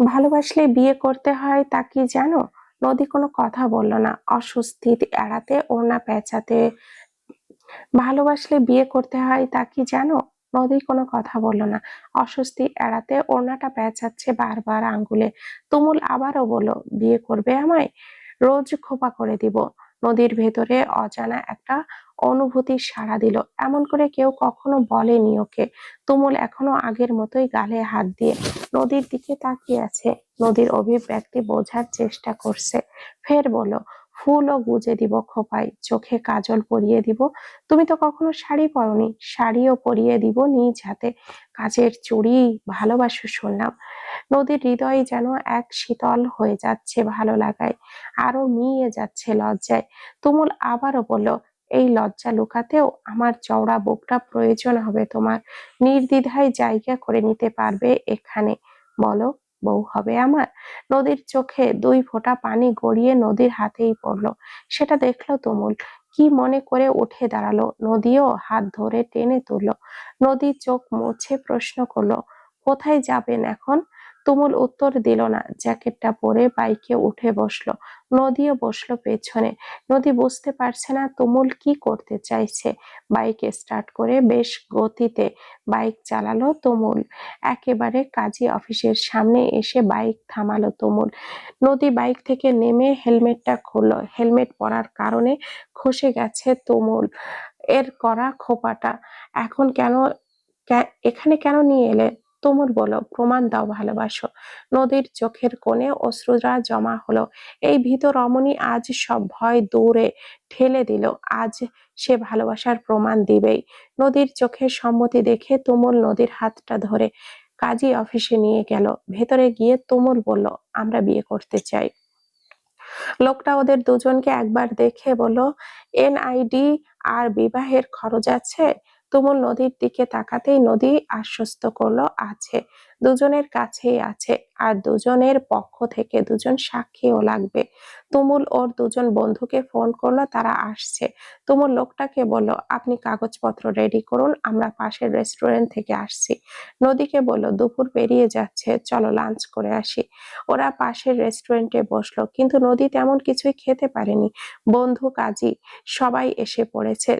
ভালোবাসলে বিয়ে করতে হয় তা কি জানো? নদী কোনো কথা বলল না, অস্বস্তি এড়াতে ওড়না পেঁচাতে। ভালোবাসলে বিয়ে করতে হয় তা কি জানো? নদী কোনো কথা বলল না, অস্বস্তি এড়াতে ওড়নাটা পেঁচাচ্ছে বারবার আঙ্গুলে। তুমুল আবারও বলল, বিয়ে করবে আমায়? রোজ খোপা করে দিব। নদীর ভেতরে অজানা একটা অনুভূতি সাড়া দিল, এমন করে কেউ কখনো বলেনি ওকে। তুমুল এখনো আগের মতোই গালে হাত দিয়ে নদীর দিকে তাকিয়ে আছে। নদীর অভিব্যক্তি বোঝার চেষ্টা করছে। ফের বলল, ফুলও গুজে দিব খোপায়, চোখে কাজল পরিয়ে দিব। তুমি তো কখনো শাড়ি পরোনি, শাড়িও পরিয়ে দিব নিজ হাতে। কাচের চুড়ি ভালোবাসো শুনলাম। নদীর হৃদয় যেন এক শীতল হয়ে যাচ্ছে ভালো লাগায়, আরো মিয়ে যাচ্ছে লজ্জায়। তুমুল আবারও বলল, এই লজ্জা লুকাতেও আমার চওড়া বুকটা প্রয়োজন হবে তোমার। নির্দ্বিধায় জায়গা করে নিতে পারবে এখানে। বলো, বউ হবে আমার? নদীর চোখে দুই ফোঁটা পানি গড়িয়ে নদীর হাতেই পড়লো। সেটা দেখলো তুমুল। কি মনে করে উঠে দাঁড়ালো। নদীও হাত ধরে টেনে তুললো। নদী চোখ মুছে প্রশ্ন করলো, কোথায় যাবেন এখন? তুমুল উত্তর দিল না। জ্যাকেটটা পরে বাইকে উঠে বসলো। নদীও বসলো পেছনে। নদী বুঝতে পারছে না তুমুল কি করতে চাইছে। বাইক স্টার্ট করে বেশ গতিতে বাইক চালালো তুমুল। একেবারে কাজী অফিসের সামনে এসে বাইক থামালো তুমুল। নদী বাইক থেকে নেমে হেলমেটটা খুললো। হেলমেট পরার কারণে খসে গেছে তুমুল এর করা খোপাটা। এখন কেন এখানে কেন নিয়ে এলে? তুমুল বলো, প্রমাণ দাও ভালোবাসো। নদীর চোখের কোণে অশ্রুরা জমা হলো। এই ভীত রমণী আজ সব ভয় দূরে ঠেলে দিল। আজ সে ভালোবাসার প্রমাণ দিবেই। নদীর চোখের সম্মতি দেখে তুমুল নদীর হাতটা ধরে কাজী অফিসে নিয়ে গেল। ভেতরে গিয়ে তুমুল বলল, আমরা বিয়ে করতে চাই। লোকটা ওদের দুজনকে একবার দেখে বলল, এনআইডি আর বিবাহের খরচ আছে? তুমুল নদীর দিকে তাকাতেই নদী আশ্বস্ত করলো, আছে। দুজনের কাছেই আছে, আর দুজনের পক্ষ থেকে দুজন সাক্ষীও লাগবে। তুমুল ওর দুজন বন্ধুকে ফোন করলো, তারা আসছে। তুমুল লোকটাকে বলল, আপনি কাগজপত্র রেডি করুন, আমরা পাশের রেস্টুরেন্ট থেকে আসছি। নদীকে বলল, দুপুর পেরিয়ে যাচ্ছে, চলো লাঞ্চ করে আসি। ওরা পাশের রেস্টুরেন্টে বসলো, কিন্তু নদী তেমন কিছুই খেতে পারেনি। বন্ধু কাজী সবাই এসে পড়েছে।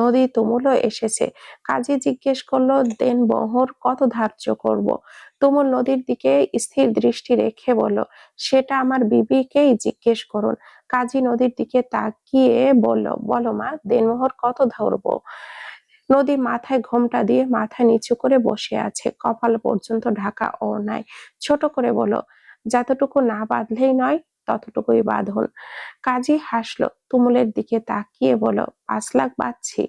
নদী তুমুলও এসেছে। কাজী জিজ্ঞেস করলো, দেন মোহর কত ধার্য করব? তুমুল নদীর দিকে স্থির দৃষ্টি রেখে বলল, সেটা আমার বিবিকেই জিজ্ঞেস করুন। কাজী নদীর দিকে তাকিয়ে বলল, বলো মা, দেনমোহর কত ধরবো? নদী মাথায় ঘোমটা দিয়ে মাথা নিচু করে বসে আছে, কপাল পর্যন্ত ঢাকা ওড়নায়। ছোট করে বলল, যতটুকু না বাঁধলেই নয়, ততটুকুই বাঁধুন। কাজী হাসলো, তুমুলের দিকে তাকিয়ে বলল, 5 লাখ বাঁধছি।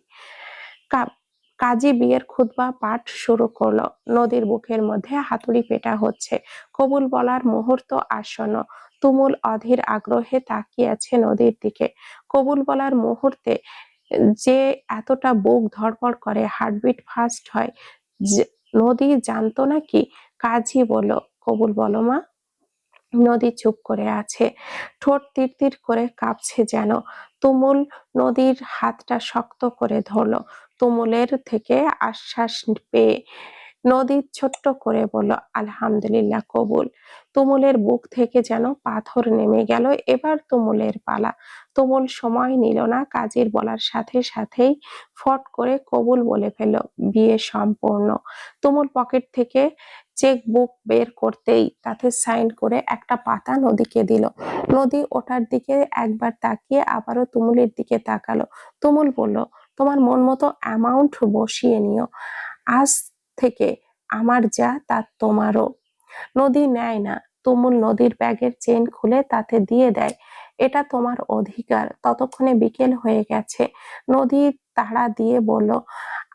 কাজী বিয়ের খুতবা পাঠ শুরু করলো। নদীর বুকের মধ্যে হাতুড়ি পেটা হচ্ছে। কবুল বলার মুহূর্ত আসন্ন। তুমুল অধীর আগ্রহে তাকিয়ে আছে নদীর দিকে। কবুল বলার মুহূর্তে যে এতটা বুক ধড়ফড় করে, হার্টবিট ফাস্ট হয়, নদী জানতো নাকি? কাজী বলল, কবুল বলো মা। নদী চুপ করে আছে, ঠোঁট তিরতির করে কাঁপছে যেন। তুমুল নদীর হাতটা শক্ত করে ধরলো। তুমুলের থেকে আশ্বাস পেয়ে নদী ছোট্ট করে বলল, আলহামদুলিল্লাহ কবুল। তুমুলের বুক থেকে যেন পাথর নেমে গেল। এবার তুমুলের পালা। তুমুল সময় নিল না, কাজীর বলার সাথে সাথেই ফট করে কবুল বলে ফেলল, বিয়ে সম্পূর্ণ। তুমুল পকেট থেকে চেক বুক বের করতেই তাতে সাইন করে একটা পাতা নদীকে দিল। নদী ওটার দিকে একবার তাকিয়ে আবারও তুমুলের দিকে তাকালো। তুমুল বলল, তোমার মন মতো অ্যামাউন্ট বসিয়ে নিও। আজ থেকে আমার যা তা তোমারও। নদী নেয় না। তুমুল নদীর ব্যাগের চেন খুলে তাতে দিয়ে দেয়। এটা তোমার অধিকার। ততক্ষণে বিকেল হয়ে গেছে। নদী তাড়া দিয়ে বলল,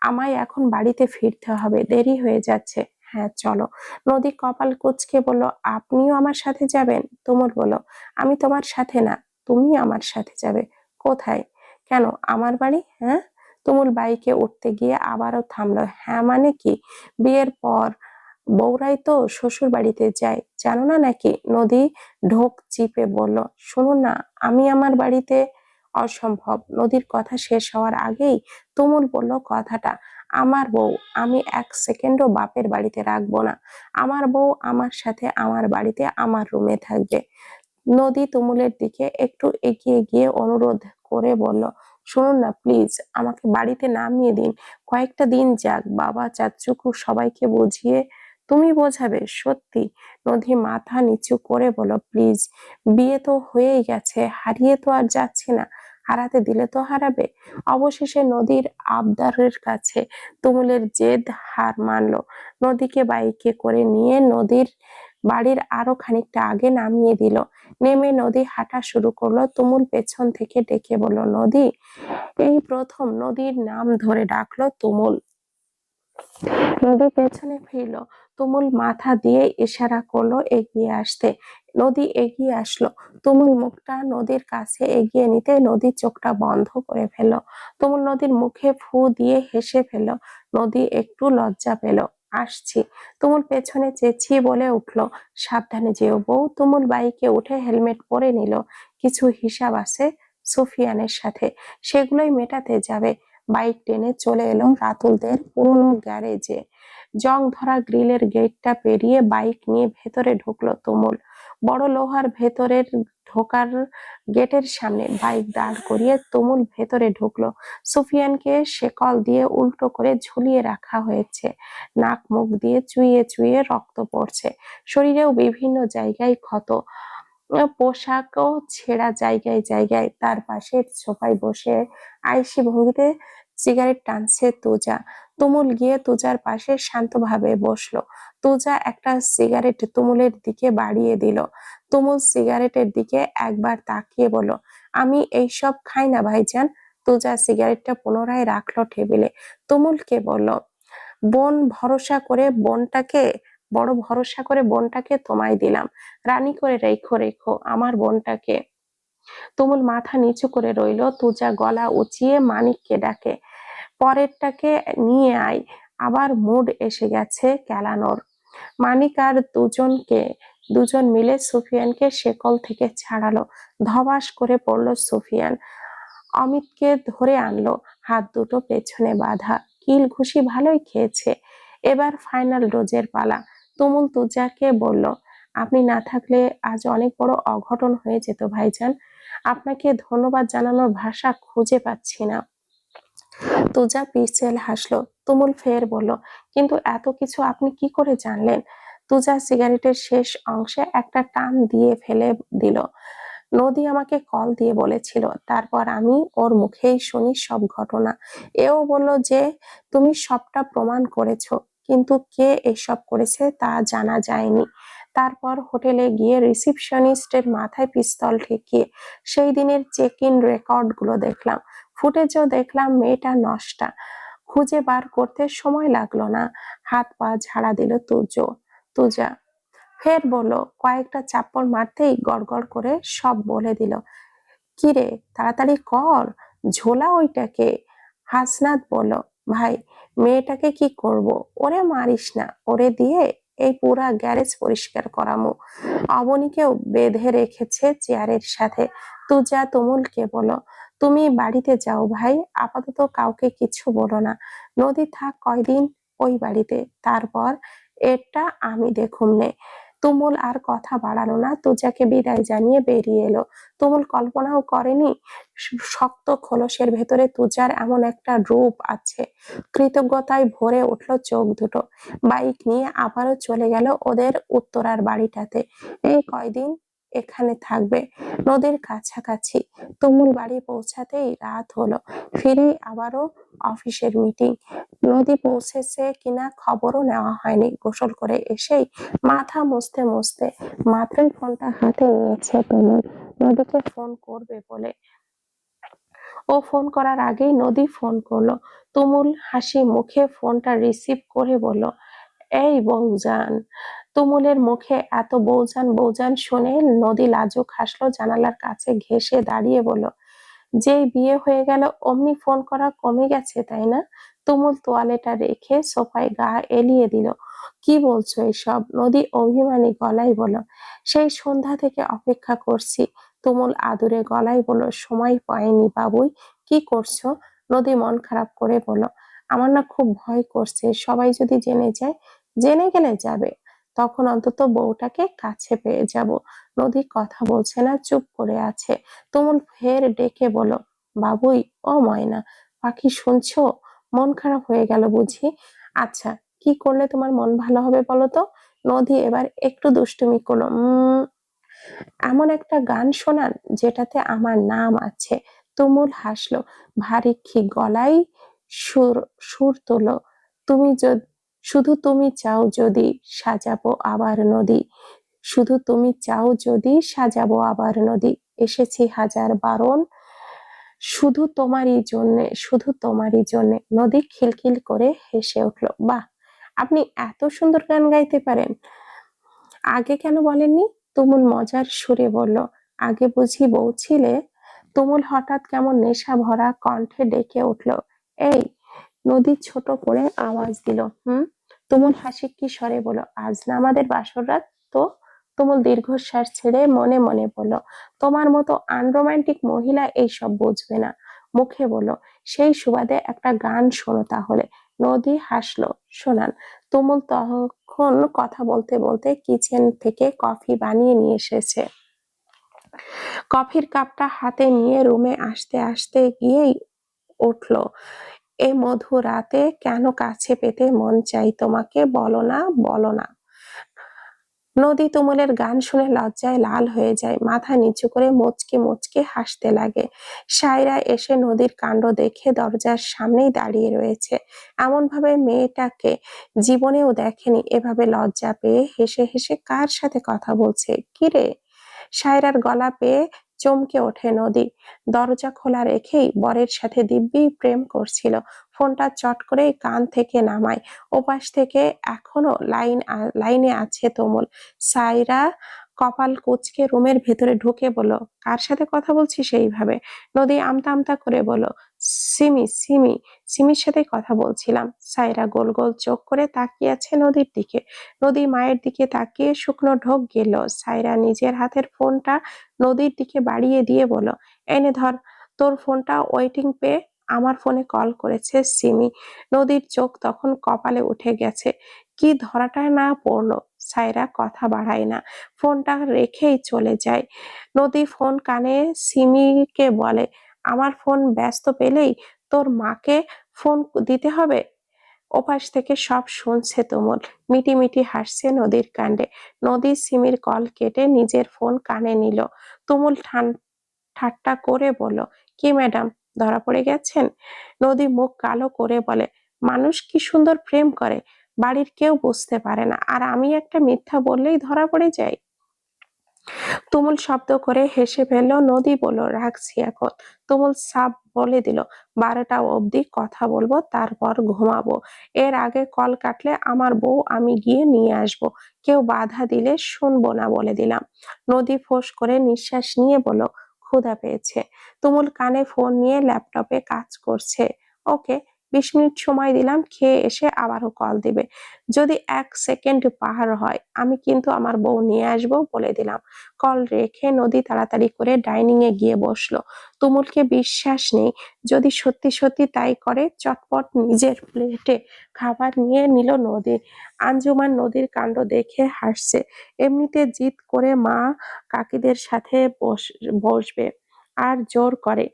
আমায় এখন বাড়িতে ফিরতে হবে, দেরি হয়ে যাচ্ছে। হ্যাঁ চলো। নদী কপাল কুঁচকে বলল, আপনিও আমার সাথে যাবেন? তুমুল বলল, আমি তোমার সাথে না, তুমি আমার সাথে যাবে। কোথায়? কেন, আমার বাড়ি? হ্যাঁ। তুমুল বাইকে উঠতে গিয়ে আবারও থামলো। হ্যাঁ মানে কি? বিয়ের পর বউরাই তো শ্বশুর বাড়িতে যায়, জানো না নাকি? নদী ঢোক চিপে বলল, শুনুন না, আমি আমার বাড়িতে অসম্ভব। নদীর কথা শেষ হওয়ার আগেই তুমুল বলল কথাটা, আমার বউ আমি 1 সেকেন্ডও বাপের বাড়িতে রাখবো না। আমার বউ আমার সাথে আমার বাড়িতে আমার রুমে থাকবে। নদী তুমুলের দিকে একটু এগিয়ে গিয়ে অনুরোধ করে বলল, শুনুন না প্লিজ, আমাকে বাড়িতে নামিয়ে দিন। কয়েকটা দিন যাক, বাবা চাচ্চুকু সবাইকে বুঝিয়ে। তুমি বোঝাবে? সত্যি? নদী মাথা নিচু করে বলল, প্লিজ, বিয়ে তো হয়েই গেছে, হারিয়ে তো আর যাচ্ছে না, হারাতে দিলে তো হারাবে। অবশেষে নদীর আবদারের কাছে তুমুলের জেদ হার মানল। নদীকে বাইকে করে নিয়ে নদীর বাড়ির আরো খানিকটা আগে নামিয়ে দিল। নেমে নদী হাঁটা শুরু করলো। তুমুল পেছন থেকে ডেকে বলল, নদী। এই প্রথম নদীর নাম ধরে ডাকলো তুমুল। নদী পেছনে ফিরল। তুমুল মাথা দিয়ে ইশারা করলো এগিয়ে আসতে। নদী এগিয়ে আসলো। তুমুল মুখটা নদীর কাছে এগিয়ে নিতে নদীর চোখটা বন্ধ করে ফেলল। তুমুল নদীর মুখে ফু দিয়ে হেসে ফেলল। নদী একটু লজ্জা পেল। আসছি। তুমুল পেছনে চেঁচিয়ে বলে উঠল, সাবধানে যেও বউ। তুমুল বাইকে উঠে হেলমেট পরে নিল। কিছু হিসাব আছে সুফিয়ানের সাথে, সেগুলোই মেটাতে যাবে। বাইক টেনে চলে এলো রাতুলদের পুরনো গ্যারেজে। জং ধরা গ্রিলের গেটটা পেরিয়ে বাইক নিয়ে ভেতরে ঢুকলো তুমুল। বড় লোহার ভেতরের ঢোকার গেটের সামনে বাইক দাঁড় করিয়ে তুমুল ভেতরে ঢুকলো। সুফিয়ানকে শেকল দিয়ে উল্টো করে ঝুলিয়ে রাখা হয়েছে। নাক মুখ দিয়ে চুইয়ে চুইয়ে রক্ত পড়ছে। শরীরেও বিভিন্ন জায়গায় ক্ষত। পোশাকও ছেঁড়া জায়গায় জায়গায়। তার পাশের সোফায় বসে আইসি ভঙ্গিতে সিগারেট টানছে তুজা। তুমুল গিয়ে তুজার পাশে শান্তভাবে বসলো। তুজা একটা সিগারেট তুমুলের দিকে বাড়িয়ে দিল। তুমুল সিগারেটের দিকে একবার তাকিয়ে বলল, আমি এইসব খাই না ভাইজান। তুজা সিগারেটটা পুনরায় রাখলো টেবিলে। তুমুলকে বলল, বোন ভরসা করে বোনটাকে বড় ভরসা করে বোনটাকে তোমায় দিলাম, রানী করে রেখো রেখো আমার বোনটাকে। তুমুল মাথা নিচু করে রইল। তুজা গলা উঁচিয়ে মানিককে ডাকে, পরেরটাকে নিয়ে আয়। আবার মুড এসে গেছে কেলানোর। মানিক আর দুজন মিলে সুফিয়ানকে শেকল থেকে ছাড়ালো। ধবাস করে পড়লো সুফিয়ান। অমিতকে ধরে আনলো, হাত দুটো পেছনে বাঁধা। কিল ঘুষি ভালোই খেয়েছে। এবার ফাইনাল ডোজের পালা। তুমুল তুজাকে বলল, আপনি না থাকলে আজ অনেক বড় অঘটন হয়ে যেত ভাইজান। আপনাকে ধন্যবাদ জানানোর ভাষা খুঁজে পাচ্ছি না। তুজা পিছল হাসলো। তুমুল ফের বলল, কিন্তু এত কিছু আপনি কি করে জানলেন? তুজা সিগারেটের শেষ অংশে একটা টান দিয়ে ফেলে দিল। নদী আমাকে কল দিয়ে বলেছিল, তারপর আমি ওর মুখেই শুনি সব ঘটনা। এও বলল যে তুমি সবটা প্রমাণ করেছো, কিন্তু কে এসব করেছে তা জানা যায়নি। তারপর হোটেলে গিয়ে রিসিপশনিস্টের মাথায় পিস্তল ঠেকিয়ে সেই দিনের চেক ইন রেকর্ড গুলো দেখলাম। ফুটেজও দেখলাম। মেয়েটা নষ্টা। খুঁজে বার করতে সময় লাগলো না। হাত পা ঝাড়া দিল তুজা। ফের বলল, কয়েকটা চাপড় মারতেই গড়গড় করে সব বলে দিল। কিরে, তাড়াতাড়ি কর, ঝোলা ওইটাকে। হাসনাত বলল, ভাই, মেয়েটাকে কি করব? ওরে মারিস না, ওরে দিয়ে এই পুরা গ্যারেজ পরিষ্কার করামু। অবনীকেও বেঁধে রেখেছে চেয়ারের সাথে। তুজা তুমুলকে বলল, তুমি বাড়িতে যাও ভাই, আপাতত কাউকে কিছু বলো না। নদী থাক কয়দিন ওই বাড়িতে, তারপর এটা আমি দেখুমনে। তুমুল আর কথা বাড়ালো না। তুজাকে বিদায় জানিয়ে বেরিয়ে এলো। তুমুল কল্পনাও করেনি শক্ত খোলসের ভেতরে তুজার এমন একটা রূপ আছে। কৃতজ্ঞতায় ভরে উঠল চোখ দুটো। বাইক নিয়ে আবারও চলে গেল ওদের উত্তরার বাড়িটাতে। এই কয়দিন এখানে থাকবে, নদীর কাছাকাছি। তুমুল বাড়ি পৌঁছাতেই রাত হলো। ফিরেই আবারও অফিসের মিটিং। নদী পৌঁছেছে কিনা খবরও নেওয়া হয়নি। গোসল করে এসেই মাথা মুছতে মুছতে মাত্রই ফোনটা হাতে নিয়েছে তুমুল, নদীকে ফোন করবে বলে। ও ফোন করার আগেই নদী ফোন করলো। তুমুল হাসি মুখে ফোনটা রিসিভ করে বলল, এই বউজান। তুমুলের মুখে এত বউজান বউজান শুনে নদী লাজুক হাসলো। জানালার কাছে ঘেঁষে দাঁড়িয়ে বলল, যেই বিয়ে হয়ে গেল অমনি ফোন করা কমে গেছে তাই না? তুমুল তোয়ালেটা রেখে সোফায় গা এলিয়ে দিল। কি বলছো এসব? নদী অভিমানী গলায় বলল, সেই সন্ধ্যা থেকে অপেক্ষা করছি, তুমুল আদুরে গলায় বলল, সময় পাইনি বাবুই, কি করছো? নদী মন খারাপ করে বলল, আমার না খুব ভয় করছে, সবাই যদি জেনে যায়। জেনে গেলে যাবে, তখন অন্তত বউটাকে কাছে পেয়ে যাব। নদী কথা বলছে না, চুপ করে আছে। তুমুল ফের ডেকে বলল, বাবুই, ও ময়না পাখি, শুনছো? মন খারাপ হয়ে গেল বুঝি? আচ্ছা, কি করলে তোমার মন ভালো হবে বলো তো? নদী এবার একটু দুষ্টুমি করলো। এমন একটা গান শোনান যেটাতে আমার নাম আছে। তুমুল হাসলো ভারী গলায়। সুর সুর তোলো, তুমি শুধু তুমি চাও যদি সাজাবো আবার নদী। শুধু তুমি চাও যদি সাজাবো আবার নদী। এসেছি হাজার বারণ, শুধু তোমারই জন্যে, শুধু তোমারই জন্যে। নদী খিলখিল করে হেসে উঠলো। বাহ, আপনি এত সুন্দর গান গাইতে পারেন, আগে কেন বলেননি? তুমুল মজার সুরে বলল, আগে বুঝি বউ ছিলে? তুমুল হঠাৎ কেমন নেশা ভরা কণ্ঠে ডেকে উঠল, এই। নদী ছোট করে আওয়াজ দিল, তুমুল হাসি কি স্বরে বলল, আজ না আমাদের বাসর রাত তো? তুমুল দীর্ঘশ্বাস ছেড়ে মনে মনে বলল, তোমার মতো আনরোমান্টিক মহিলা এইসব বুঝবে না। মুখে বলল, সেই সুবাদে একটা গান শোনো তাহলে। নদী হাসলো, শোনান। তুমুল তখন কথা বলতে বলতে কিচেন থেকে কফি বানিয়ে নিয়ে এসেছে। কফির কাপটা হাতে নিয়ে রুমে আসতে আসতে গিয়েই উঠল, এ মধু রাতে কেন কাছে পেতে মন চাই তোমাকে, বলো না, বলো না। নদী তুমুলের গান শুনে লজ্জায় লাল হয়ে যায়, মাথা নিচু করে মুচকে মুচকে হাসতে লাগে। সায়রা এসে নদীর কাণ্ড দেখে দরজার সামনেই দাঁড়িয়ে রয়েছে। এমন ভাবে মেয়েটাকে জীবনেও দেখেনি, এভাবে লজ্জা পেয়ে হেসে হেসে কার সাথে কথা বলছে, কিরে? সায়রার গলা পেয়ে চমকে ওঠে নদী। দরজা খোলা রেখেই বরের সাথে দিব্যি প্রেম করছিল। ফোনটা চট করে কান থেকে নামায়। ওপাশ থেকে এখনো লাইনে আছে তুমুল। সায়রা কপাল কুঁচকে রুমের ভেতরে ঢুকে বলল, কার সাথে কথা বলছিস এইভাবে? নদী আমতা আমতা করে বলল, সিমির সাথে কথা বলছিলাম। সায়রা গোল গোল চোখ করে তাকিয়ে আছে নদীর দিকে। নদী মায়ের দিকে তাকিয়ে শুকনো ঢোক গেল। সায়রা নিজের হাতের ফোনটা নদীর দিকে বাড়িয়ে দিয়ে বলল, এনে ধর, তোর ফোনটা ওয়েটিং পেয়ে আমার ফোনে কল করেছে সিমি। নদীর চোখ তখন কপালে উঠে গেছে, কি ধরাটা না পড়লো। সায়রা কথা বাড়ায় না, ফোনটা রেখেই চলে যায়। নদী ফোন কানে সিমিকে বলে, আমার ফোন ব্যস্ত পেলেই তোর মাকে ফোন দিতে হবে। ওপাশ থেকে সব শুনছে তুমুল, মিটিমিটি হাসছে নদীর কাণ্ডে। নদী সিমির কল কেটে নিজের ফোন কানে নিল। তুমুল ঠাট্টা করে বলল, কি ম্যাডাম, ধরা পড়ে গেছেন? নদী মুখ কালো করে বলে, মানুষ কি সুন্দর প্রেম করে, বাড়ির কেউ বুঝতে পারে না, আর আমি একটা মিথ্যা বললেই ধরা পড়ে যাই। তুমুল শব্দ করে হেসে ফেললো। নদী বলল, রাখছি এখন। তুমুল সাপ বলে দিল, 12টা অবধি কথা বলবো, তারপর ঘুমাবো। এর আগে কল কাটলে আমার বউ আমি গিয়ে নিয়ে আসবো। কেউ বাধা দিলে শুনবো না বলে দিলাম। নদী ফোঁস করে নিঃশ্বাস নিয়ে বলল, ক্ষুধা পেয়েছে। তুমুল কানে ফোন নিয়ে ল্যাপটপে কাজ করছে। ওকে, 20 মিনিট সময় দিলাম, খেয়ে এসে আবারও কল দিবে। যদি 1 সেকেন্ড পার হয় আমি কিন্তু আমার বউ নিয়ে আসবো বলে দিলাম। কল রেখে নদী তাড়াতাড়ি করে ডাইনিং এ গিয়ে বসলো। তুমুলকে বিশ্বাস নেই, যদি সত্যি সত্যি তাই করে। চটপট নিজের প্লেটে খাবার নিয়ে নিল নদী। আঞ্জুমান নদীর কাণ্ড দেখে হাসছে। এমনিতে জিদ করে মা কাকিদের সাথে বসবে আর জোর করে,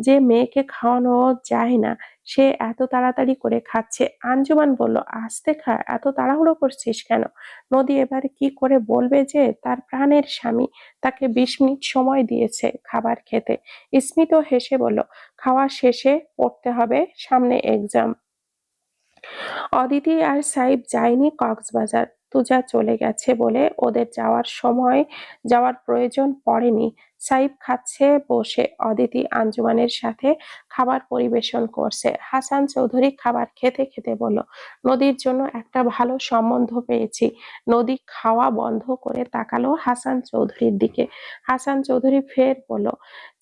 যে মেয়েকে খাওয়ানো যায় না সে এত তাড়াতাড়ি করে খাচ্ছে। আঞ্জুমান বলল, আস্তে খা, এত তাড়াহুড়ো করছিস কেন? নদী এবার কি করে বলবে যে তার প্রাণের স্বামী তাকে 20 মিনিট সময় দিয়েছে খাবার খেতে। স্মিত হেসে বলল, খাওয়া শেষে পড়তে হবে, সামনে এক্সাম। অদিতি আর সাইব যায়নি কক্সবাজার, তুজা চলে গেছে বলে ওদের যাওয়ার প্রয়োজন পড়েনি। সাইব খাচ্ছে বসে, অদিতি আঞ্জুমানের সাথে খাবার পরিবেশন করছে। হাসান চৌধুরী খাবার খেতে খেতে বলল, নদীর জন্য একটা ভালো সম্বন্ধ পেয়েছি। নদী খাওয়া বন্ধ করে তাকালো হাসান চৌধুরীর দিকে। হাসান চৌধুরী ফের বলল,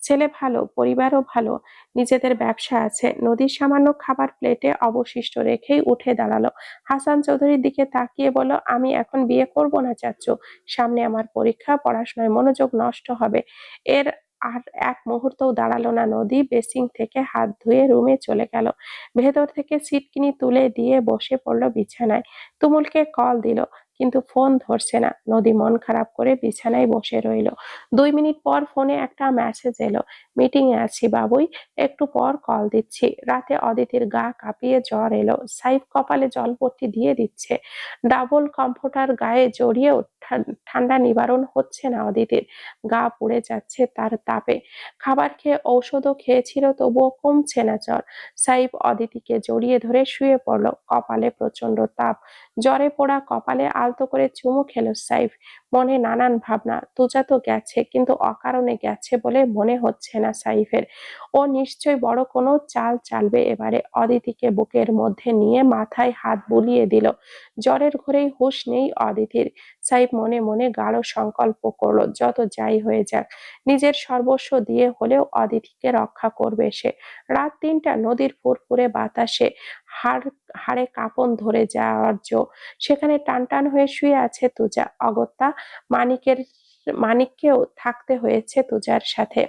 ছেলে ভালো, পরিবারও ভালো, নিজেদের ব্যবসা আছে। নদীর সামান্য খাবার প্লেটে অবশিষ্ট রেখেই উঠে দাঁড়ালো। হাসান চৌধুরীর দিকে তাকিয়ে বলল, আমি এখন বিয়ে করব না চাচ্চু, সামনে আমার পরীক্ষা, পড়াশোনায় মনোযোগ নষ্ট হবে। এর আর এক মুহূর্তও দাঁড়ালো না নদী। বেসিং থেকে হাত ধুয়ে রুমে চলে গেল। ভেতর থেকে সিটকিনি তুলে দিয়ে বসে পড়ল বিছানায়। তুমুলকে কল দিল, কিন্তু ফোন ধরছে না। নদী মন খারাপ করে বিছানায় বসে রইল। 2 মিনিট পর ফোনে একটা মেসেজ এলো, মিটিং এ আছি বাবুই, একটু পর কল দিচ্ছি। রাতে অদিতির গা কাঁপিয়ে জ্বর এলো। সাইফ কপালে জলপট্টি দিয়ে দিচ্ছে। ডাবল কমফোর্টার গায়ে জড়িয়েও ঠান্ডা নিবারণ হচ্ছে না অদিতির। গা পুড়ে যাচ্ছে তার তাপে। খাবার খেয়ে ঔষধও খেয়েছিল, তবুও কমছে না জ্বর। সাইফ অদিতিকে জড়িয়ে ধরে শুয়ে পড়ল। কপালে প্রচন্ড তাপ। জ্বরে পোড়া কপালে আলতো করে চুমু খেল সাইফ। মনে নানান ভাবনা। তুজা তো গেছে, কিন্তু অকারণে গেছে বলে মনে হচ্ছে না সাইফের। ও নিশ্চয় বড় কোনো চাল চালবে এবারে। অদিতিকে বুকের মধ্যে নিয়ে মাথায় হাত বুলিয়ে দিল। জ্বরের ঘোরেই হুঁশ নেই অদিতির। সাইফ মনে মনে গাঢ় সংকল্প করল, যত যাই হয়ে যাক, নিজের সর্বস্ব দিয়ে হলেও অদিতিকে রক্ষা করবে সে। রাত 3টা, নদীর ফুরফুরে বাতাসে হাড়ে কাঁপন ধরে যাওয়ার জো। সেখানে টানটান হয়ে শুয়ে আছে তুজা। অগত্যা মানিককেও থাকতে হয়েছে তুজার সাথে।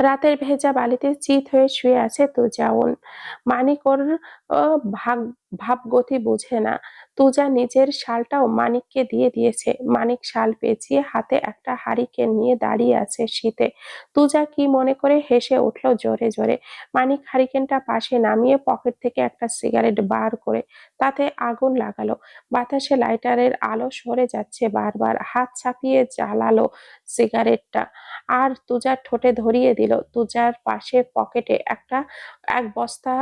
রাতের ভেজা বালিতে চিত হয়ে শুয়ে আছে তুজাউন। মানিক ওর ভাবগতি বুঝে না। তুজা নিজের শালটাও মানিককে দিয়ে দিয়েছে। মানিক শাল পেঁচিয়ে হাতে একটা হারিকেন নিয়ে দাঁড়িয়ে আছে শীতে। তুজা কি মনে করে হেসে উঠল জোরে জোরে। মানিক হারিকেনটা পাশে নামিয়ে পকেট থেকে একটা সিগারেট বার করে তাতে আগুন লাগালো। বাতাসে লাইটারের আলো সরে যাচ্ছে বারবার। হাত চাপিয়ে জ্বালালো সিগারেটটা, আর তুজার ঠোঁটে ধরিয়ে দিল। তুজার পাশে পকেটে এক বস্তা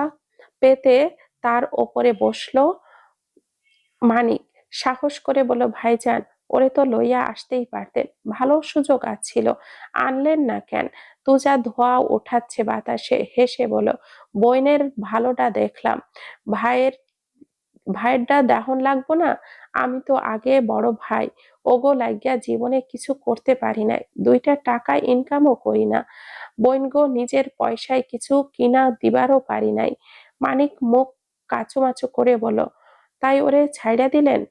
পেতে তার ওপরে বসলো মানিক। সাহস করে বলল, ভাইজান, ওরে তো লইয়া আসতেই পারতেন, ভালো সুযোগ আছিল, আনলেন না কেন? তুজা ধোঁয়া ওঠাচ্ছে বাতাসে, হেসে বলল, বইনের ভালোটা দেখলাম, ভাইয়ের ভাইয়েরটা দেহন লাগবো না? আমি তো আগে বড় ভাই, ওগো লাগিয়া জীবনে কিছু করতে পারি নাই, 2টা টাকা ইনকামও করি না। বইনগো নিজের পয়সায় কিছু কিনা দিবারও পারি নাই। মানিক মুখ কাচুমাচু করে বলল, তাই ওরে ছাইড়া দিলেন?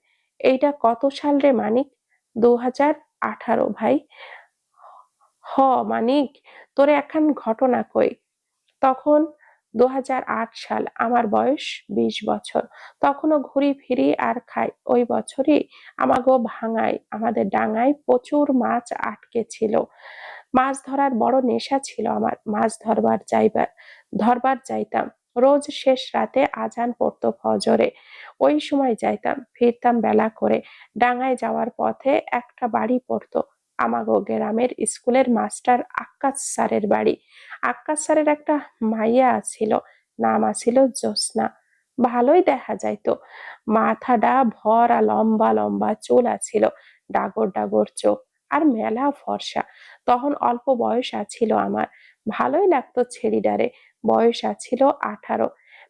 এইটা কত সাল রে মানিক? 2018 ভাই। হ মানিক, তোরে একখান ঘটনা কই। তখন 2008 সাল, আমার বয়স 20 বছর। তখনও ঘুরি ফিরি আর খাই। ওই বছরই আমাগো ভাঙায়, আমাদের ডাঙায় প্রচুর মাছ আটকে ছিল। মাছ ধরার বড় নেশা ছিল আমার। মাছ ধরবার যাইতাম। রোজ শেষ রাতে আজান পড়তো ফজরে। ওই সময় যাইতাম, ফিরতাম বেলা করে। ডাঙায় যাওয়ার পথে একটা বাড়ি পড়তো, আমাগো গ্রামের স্কুলের মাস্টার আক্কাস স্যারের বাড়ি। আক্কাস স্যারের একটা মাইয়া আছিল, নাম আছিল জ্যোৎস্না। ভালোই দেখা যাইতো। মাথাটা ভরা লম্বা লম্বা চুল আছিল, ডাগর ডাগর চোখ, আর মেলা ফর্সা। তখন অল্প বয়স আছিল আমার। ভালোই লাগতো ছেড়িডারে। বয়স আছিল 18।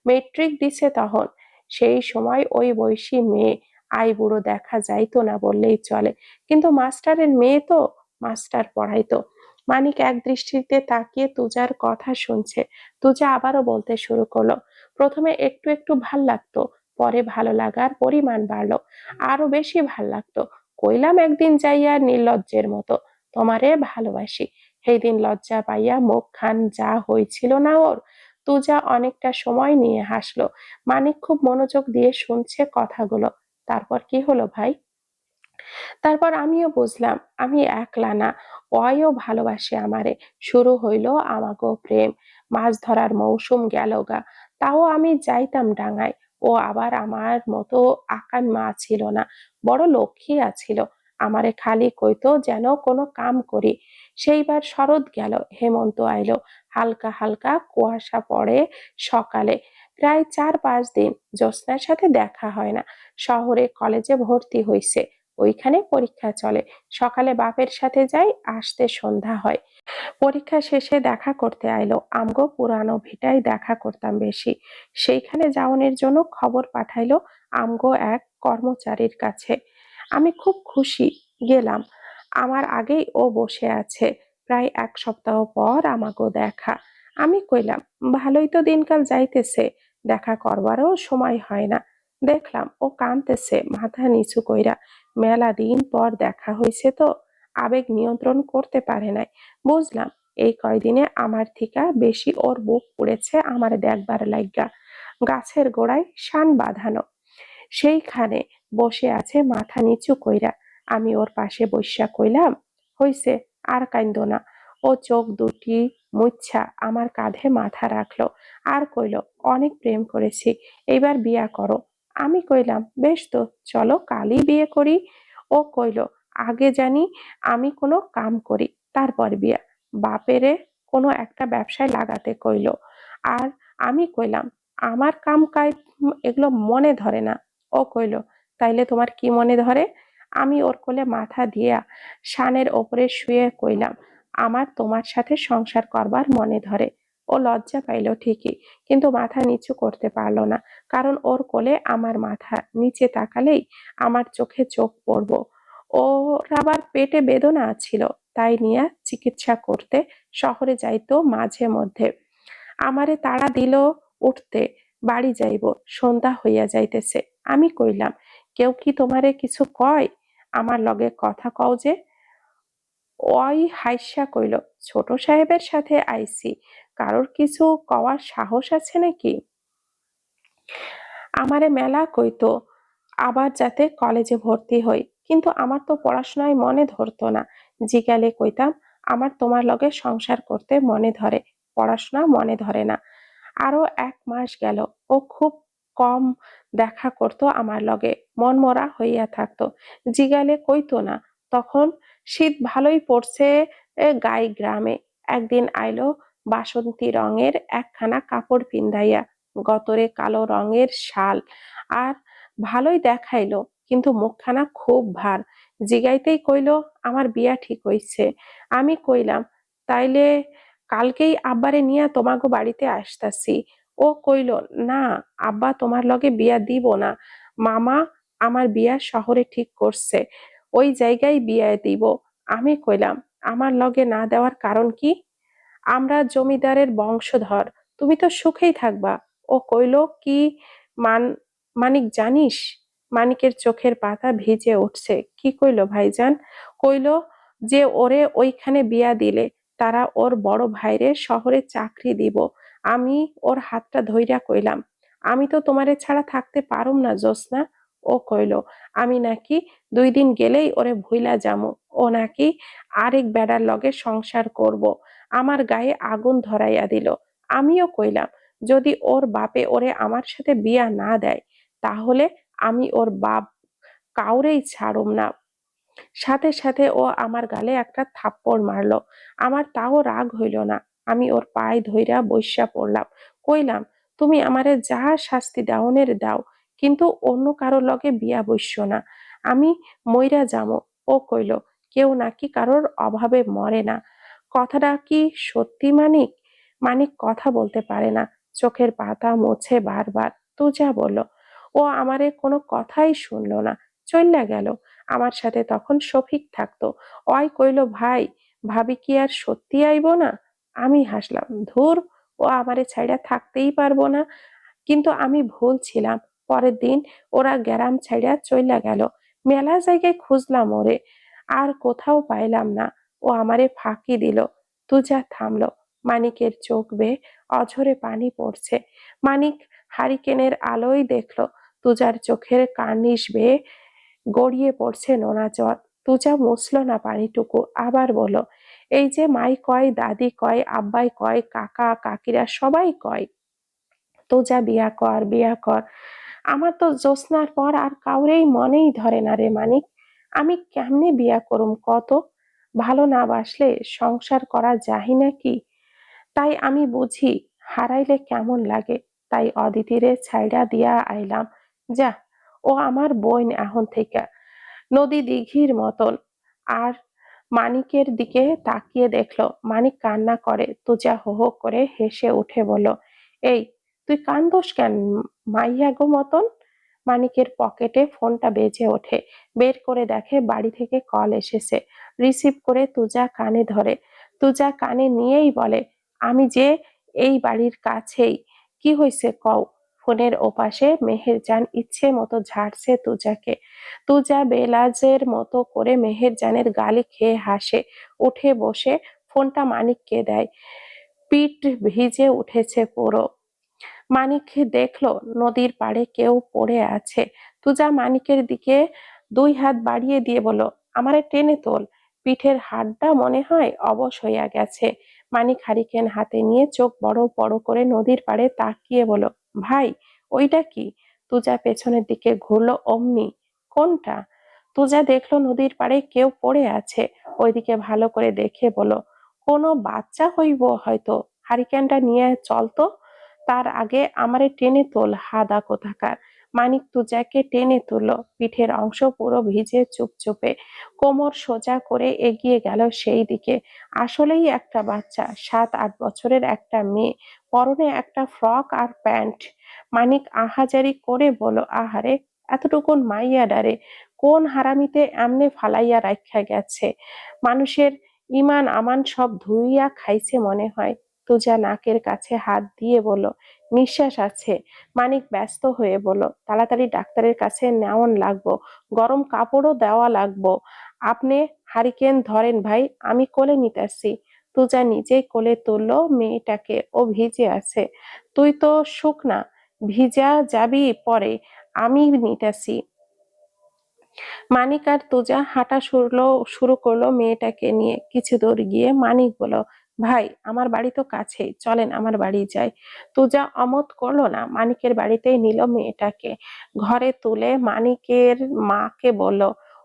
মেট্রিক দিছে তখন। সেই সময় ওই বয়সী মেয়ে আইবুড়ো দেখা যাইতো না বললেই চলে। কিন্তু মাস্টারের মেয়ে তো, মাস্টার পড়াইতো। মানিক এক দৃষ্টিতে তাকিয়ে তুজার কথা শুনছে। তুজা আবারও বলতে শুরু করলো, প্রথমে একটু একটু ভাল লাগতো, পরে ভালো লাগার পরিমাণ বাড়লো, আরো বেশি ভাল লাগতো। কইলাম একদিন যাইয়া নির্লজ্জের মতো, তোমারে ভালোবাসি। সেই দিন লজ্জা পাইয়া মুখ খান যা হইছিল না ওর। তুজা অনেকটা সময় নিয়ে হাসলো। মানিক খুব মনোযোগ দিয়ে শুনছে কথাগুলো। তারপর কি হলো ভাই? তারপর আমিও বুঝলাম আমি একলা না, ওয়ও ভালোবাসে আমারে। শুরু হইল আমাগো প্রেম। মাছ ধরার মৌসুম গেল গা, তাও আমি যাইতাম ডাঙায়। ও আবার আমার মতো আকাম্মা ছিল না, বড় লক্ষ্মী আছিল। আমারে খালি কইতো যেন কোনো কাম করি। সেইবার শরৎ গেল, হেমন্ত আইলো, হালকা হালকা কুয়াশা পড়ে সকালে। প্রায় 4-5 দিন জ্যোৎস্নার সাথে দেখা হয় না। শহরে কলেজে ভর্তি হইছে, ওইখানে পরীক্ষা চলে। সকালে বাপের সাথে যাই, আসতে সন্ধ্যা হয়। পরীক্ষা শেষে দেখা করতে আইলো। আমগো পুরানো ভিটায় দেখা করতাম বেশি। সেইখানে যাওনের জন্য খবর পাঠাইলো আমগো এক কর্মচারীর কাছে। আমি খুব খুশি, গেলাম। আমার আগেই ও বসে আছে। প্রায় 1 সপ্তাহ পর আমাগো দেখা। আমি কইলাম, ভালোই তো দিনকাল যাইতেছে, দেখা করবারও সময় হয় না। দেখলাম ও কানতেছে মাথা নিচু কইরা। মেলা দিন পর দেখা হইছে তো। আবেগ নিয়ন্ত্রণ করতে পারে নাই। বুঝলাম এই কয়দিনে আমার থিকা বেশি ওর বুক পুড়েছে আমার দেখবার লাইগা। গাছের গোড়ায় শান বাঁধানো, সেইখানে বসে আছে মাথা নিচু কইরা। আমি ওর পাশে বইসা কইলাম, হইছে, আর কাইন্দো না। ও চোখ দুটি মুইচ্ছা আমার কাঁধে মাথা রাখলো আর কইল, অনেক প্রেম করেছি, এইবার বিয়া করো। আমি কইলাম, বেশ তো, চলো কালই বিয়ে করি। ও কইল, আগে জানি আমি কোনো কাম করি, তারপর বিয়া। বাপেরে কোনো একটা ব্যবসায় লাগাতে কইল। আর আমি কইলাম, আমার কাম কাজ এগুলো মনে ধরে না। ও কইল, তাইলে তোমার কি মনে ধরে? আমি ওর কোলে মাথা দিয়া শানের ওপরে শুয়ে কইলাম, আমার তোমার সাথে সংসার করবার মনে ধরে। ও লজ্জা পাইল ঠিকই, কিন্তু মাথা নিচু করতে পারলো না, কারণ ওর কোলে আমার মাথা নিচে তাকালেই আমার চোখে চোখ পড়বো। ওর আবার পেটে বেদনা ছিল, তাই নিয়ে চিকিৎসা করতে শহরে যাইতো মাঝে মধ্যে। আমারে তাড়া দিল উঠতে, বাড়ি যাইব, সন্ধ্যা হইয়া যাইতেছে। আমি কইলাম, কেউ কি তোমারে কিছু কয়? আমার লগে কথা কও যে। ওই হাইস্যা কইল, ছোট সাহেবের সাথে আইছি, কারোর কিছু কওয়ার সাহস আছে নাকি? আমারে মেলা কইতো আবার যাতে কলেজে ভর্তি হই, কিন্তু আমার তো পড়াশোনায় মনে ধরতো না। জিজ্ঞালে কইতাম, আমার তোমার লগে সংসার করতে মনে ধরে, পড়াশোনা মনে ধরে না। আরো 1 মাস গেল, ও খুব কম দেখা করতো আমার লগে, মনমরা হইয়া থাকতো। জিগালে কইতো না। তখন শীত ভালোই পড়ছে গাই গ্রামে। একদিন আইলো বাসন্তী রঙের একখানা কাপড় পিন্দাইয়া, গতরে কালো রঙের শাল, আর ভালোই দেখাইলো, কিন্তু মুখখানা খুব ভার। জিগাইতেই কইলো, আমার বিয়া ঠিক হইছে। আমি কইলাম, তাইলে কালকেই আব্বারে নিয়া তোমাগো বাড়িতে আসতাছি। ও কইল, না, আব্বা তোমার লগে বিয়া দিব না। মামা আমার বিয়া শহরে ঠিক করছে, ওই জায়গায় বিয়া দিব। আমি কইলাম, আমার লগে না দেওয়ার কারণ কি? আমরা জমিদারের বংশধর, তুমি তো সুখেই থাকবা। ও কইল, কি মান মানিক জানিস? মানিকের চোখের পাতা ভিজে উঠছে। কি কইল ভাইজান? কইল যে ওরে ওইখানে বিয়া দিলে তারা ওর বড় ভাইরে শহরে চাকরি দিব। আমি ওর হাতটা ধইরা কইলাম, আমি তো তোমারে ছাড়া থাকতে পারুম না জ্যোৎস্না। ও কইল, আমি নাকি 2 দিন গেলেই ওরে ভুইলা যামু। ও নাকি আরেক বেড়ার লগে সংসার করব। আমার গায়ে আগুন ধরাইয়া দিল। আমিও কইলাম, যদি ওর বাপে ওরে আমার সাথে বিয়া না দেয়, তাহলে আমি ওর বাপ কাউরেই ছাড়ুম না। সাথে সাথে ও আমার গালে একটা থাপ্পড় মারলো। আমার তাও রাগ হইল না। আমি ওর পায়ে ধইরা বইসা পড়লাম। কইলাম, তুমি আমারে যা শাস্তি দাওনের দাও, কিন্তু অন্য কারো লগে বিয়া বইসো না, আমি মইরা যামো। ও কইল, কেউ নাকি কারোর অভাবে মরে না। কথাটা কি সত্যি মানিক? মানিক কথা বলতে পারে না, চোখের পাতা মুছে বারবার। তুজা বলল। ও আমারে কোনো কথাই শুনলো না, চইল্লা গেল। আমার সাথে তখন শফিক থাকতো। অয় কইল, ভাই, ভাবি কি আর সত্যি আইবো না? আমি হাসলাম, ধুর, ও আমারে ছাইড়া থাকতেই পারবো না। কিন্তু আমি ভুল ছিলাম। পরের দিন ওরা গ্রাম ছাইড়া চইলা গেল। মেলা জায়গায় খুঁজলাম ওরে, আর কোথাও পাইলাম না। ও আমারে ফাঁকি দিল। তুজা থামলো। মানিকের চোখ বেয়ে অঝরে পানি পড়ছে। মানিক হারিকেনের আলোয় দেখলো তুজার চোখের কার্নিশ বেয়ে গড়িয়ে পড়ছে নোনা জল। তুজা মুছল না পানিটুকু, আবার বলল, এই যে মাই কয়, দাদি কয়, আব্বাই কয়, কাকা কাকিরা সবাই কয়, তুজা বিয়া কর, বিয়া কর। আমার তো জ্যোৎস্নার পর আর কাউরেই মনেই ধরে না রে মানিক। আমি কেমনে বিয়া করুম কত? ভালো না বাসলে সংসার করা যাহি নাকি? তাই আমি বুঝি হারাইলে কেমন লাগে, তাই অদিতিরে ছাইড়া দিয়া আইলাম। যা, ও আমার বোন এখন থেকে, নদী দিঘির মতন। আর মানিকের দিকে তাকিয়ে দেখলো মানিক কান্না করে। তুজা হো হো করে হেসে উঠে বলল, এই, তুই কান্দোস কেন মাইয়া গো মতন? মানিকের পকেটে ফোনটা বেজে ওঠে। বের করে দেখে বাড়ি থেকে কল এসেছে। রিসিভ করে তুজা কানে ধরে। তুজা কানে নিয়েই বলে, আমি যে এই বাড়ির কাছেই, কি হয়েছে কও? ফোনের ওপাশে মেহেরজান ইচ্ছে মতো ঝাড়ছে তুজাকে। তুজা বেলাজের মতো করে মেহেরজানের গালি খেয়ে হাসে, উঠে বসে ফোনটা মানিককে দেয়। পিঠ ভিজে উঠেছে পুরো। মানিক দেখলো নদীর পাড়ে কেউ পড়ে আছে। তুজা মানিকের দিকে 2 হাত বাড়িয়ে দিয়ে বলল, আমারে টেনে তোল, পিঠের হাড়টা মনে হয় অবশ হইয়া গেছে। মানিক হারিকেন হাতে নিয়ে চোখ বড় বড় করে নদীর পাড়ে তাকিয়ে বলল, ভাই ওইটা কি? তুজা পেছনের দিকে ঘুরলো অমনি। কোনটা? তুজা দেখলো নদীর পাড়ে কেউ পড়ে আছে। ওইদিকে ভালো করে দেখে বলল, কোনো বাচ্চা হইব হয়তো, হারিকেনটা নিয়ে চল তো। তার আগে আমারে টেনে তোল হাদা কোথাকার। মানিক তুজাকে টেনে তুলল, পিঠের অংশ পুরো ভিজে চুপচুপে। কোমর সোজা করে এগিয়ে গেল সেই দিকে। আসলেই একটা বাচ্চা, 7-8 বছরের একটা মেয়ে, পরনে একটা ফ্রক আর প্যান্ট। মানিক আহাজারি করে বলল, আহারে, এতটুকুন মাইয়া ডারে কোন হারামিতে এমনে ফালাইয়া রাইখা গেছে? মানুষের ইমান আমান সব ধুইয়া খাইছে মনে হয়। তুজা নাকের কাছে হাত দিয়ে বলল, নিঃশ্বাস আছে। মানিক ব্যস্ত হয়ে বলল, তাড়াতাড়ি ডাক্তারের কাছে নেওয়ান লাগবো, গরম কাপড়ও দেওয়া লাগবো। আপনি হারিকেন ধরেন ভাই, আমি কোলে নিতেছি। তুজা নিজেই কোলে তুললো মেয়েটাকে, ও ভিজে আছে। তুই তো শুকনা, ভিজা যাবি পরে, আমি নিতেছি। মানিক আর তুজা হাঁটা শুরু করলো মেয়েটাকে নিয়ে। কিছু দূর গিয়ে মানিক বলল, ভাই আমার বাড়ি তো কাছেই, চলেন আমার বাড়ি যাই। তুজা অমত করলো না, মানিকের বাড়িতেই নিল মেয়েটাকে। ঘরে তুলে মানিকের মাকে বলল,